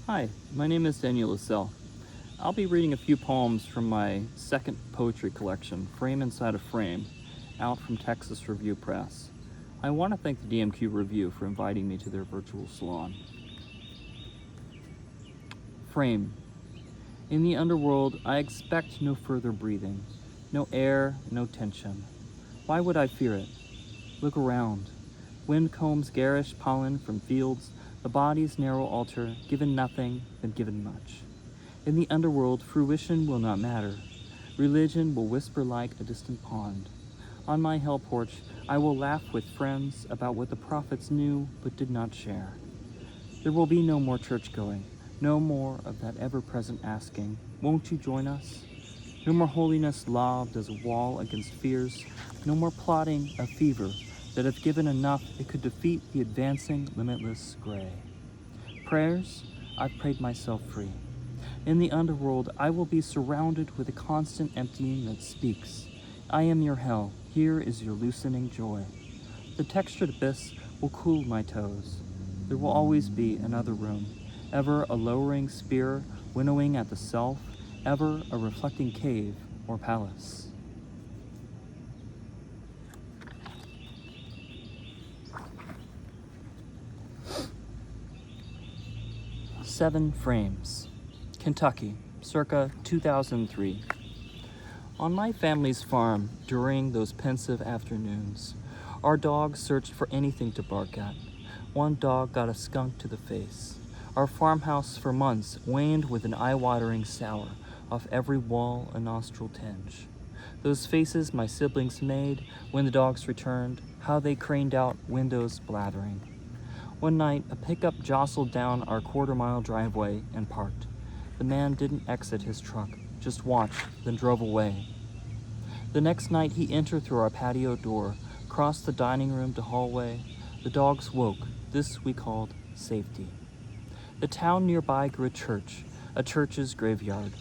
Hi, my name is Daniel Lassell. I'll be reading a few poems from my second poetry collection, Frame Inside a Frame, out from Texas Review Press. I want to thank the DMQ Review for inviting me to their virtual salon. Frame. In the underworld, I expect no further breathing, no air, no tension. Why would I fear it? Look around. Wind combs garish pollen from fields, the body's narrow altar, given nothing, but given much. In the underworld, fruition will not matter. Religion will whisper like a distant pond. On my hell porch, I will laugh with friends about what the prophets knew but did not share. There will be no more church-going, no more of that ever-present asking, won't you join us? No more holiness lobbed as a wall against fears, no more plotting a fever that if given enough, it could defeat the advancing, limitless gray. Prayers? I've prayed myself free. In the underworld, I will be surrounded with a constant emptying that speaks. I am your hell. Here is your loosening joy. The textured abyss will cool my toes. There will always be another room, ever a lowering spear winnowing at the self, ever a reflecting cave or palace. Seven Frames, Kentucky, circa 2003. On my family's farm, during those pensive afternoons, our dogs searched for anything to bark at. One dog got a skunk to the face. Our farmhouse for months waned with an eye-watering sour, off every wall a nostril tinge. Those faces my siblings made when the dogs returned, how they craned out, windows blathering. One night, a pickup jostled down our quarter-mile driveway and parked. The man didn't exit his truck, just watched, then drove away. The next night, he entered through our patio door, crossed the dining room to hallway. The dogs woke. This we called safety. The town nearby grew a church's graveyard.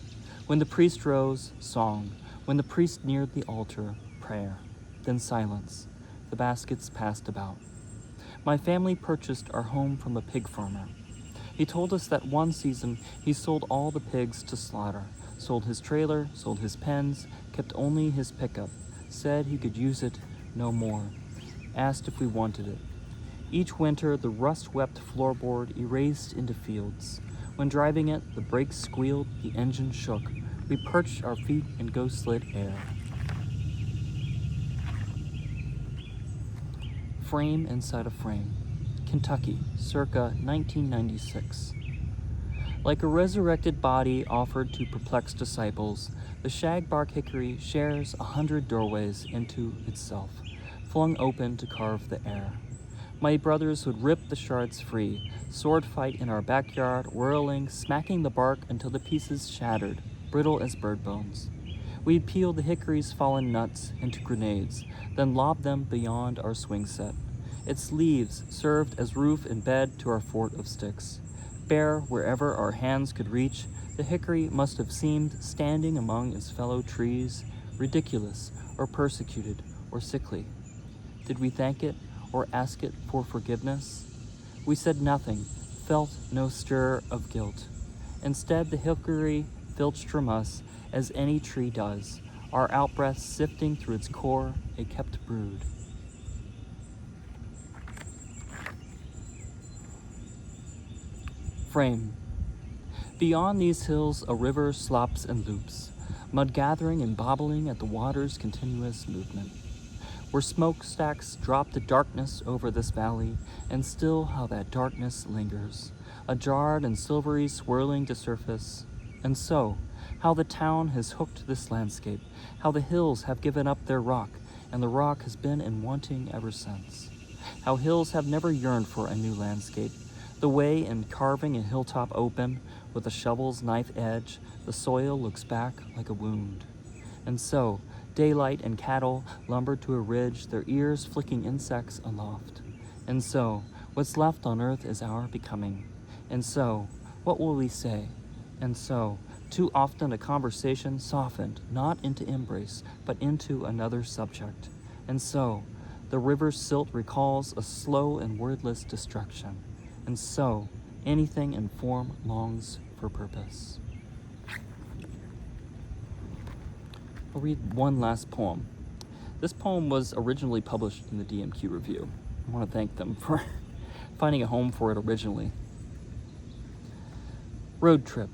When the priest rose, song. When the priest neared the altar, prayer. Then silence. The baskets passed about. My family purchased our home from a pig farmer. He told us that one season he sold all the pigs to slaughter, sold his trailer, sold his pens, kept only his pickup, said he could use it no more, asked if we wanted it. Each winter, the rust-swept floorboard erased into fields. When driving it, the brakes squealed, the engine shook. We perched our feet in ghost-lit air. Frame Inside a Frame, Kentucky, circa 1996. Like a resurrected body offered to perplexed disciples, the shagbark hickory shares 100 doorways into itself, flung open to carve the air. My brothers would rip the shards free, sword fight in our backyard, whirling, smacking the bark until the pieces shattered, brittle as bird bones. We'd peel the hickory's fallen nuts into grenades, then lob them beyond our swing set. Its leaves served as roof and bed to our fort of sticks. Bare wherever our hands could reach, the hickory must have seemed standing among its fellow trees, ridiculous or persecuted or sickly. Did we thank it or ask it for forgiveness? We said nothing, felt no stir of guilt. Instead, the hickory filched from us as any tree does, our outbreaths sifting through its core, a kept brood. Frame. Beyond these hills, a river slops and loops, mud gathering and bobbling at the water's continuous movement. Where smokestacks drop the darkness over this valley, and still how that darkness lingers, a jarred and silvery swirling to surface. And so, how the town has hooked this landscape, how the hills have given up their rock, and the rock has been in wanting ever since. How hills have never yearned for a new landscape. The way in carving a hilltop open, with a shovel's knife edge, the soil looks back like a wound. And so, daylight and cattle lumbered to a ridge, their ears flicking insects aloft. And so, what's left on earth is our becoming. And so, what will we say? And so, too often a conversation softened, not into embrace, but into another subject. And so, the river's silt recalls a slow and wordless destruction. And so, Anything in form longs for purpose. I'll read one last poem. This poem was originally published in the DMQ Review. I want to thank them for finding a home for it originally. Road trip.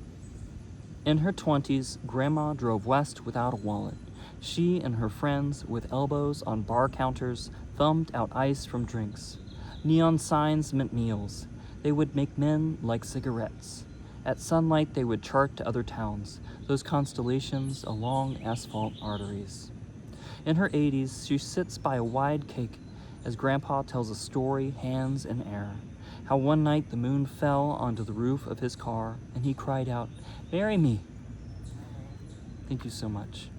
In her 20s, Grandma drove west without a wallet. She and her friends, with elbows on bar counters, thumbed out ice from drinks. Neon signs meant meals. They would make men like cigarettes. At sunlight, they would chart to other towns, those constellations along asphalt arteries. In her 80s, she sits by a wide cake as Grandpa tells a story, hands in air. How one night the moon fell onto the roof of his car and he cried out, "Marry me." Thank you so much.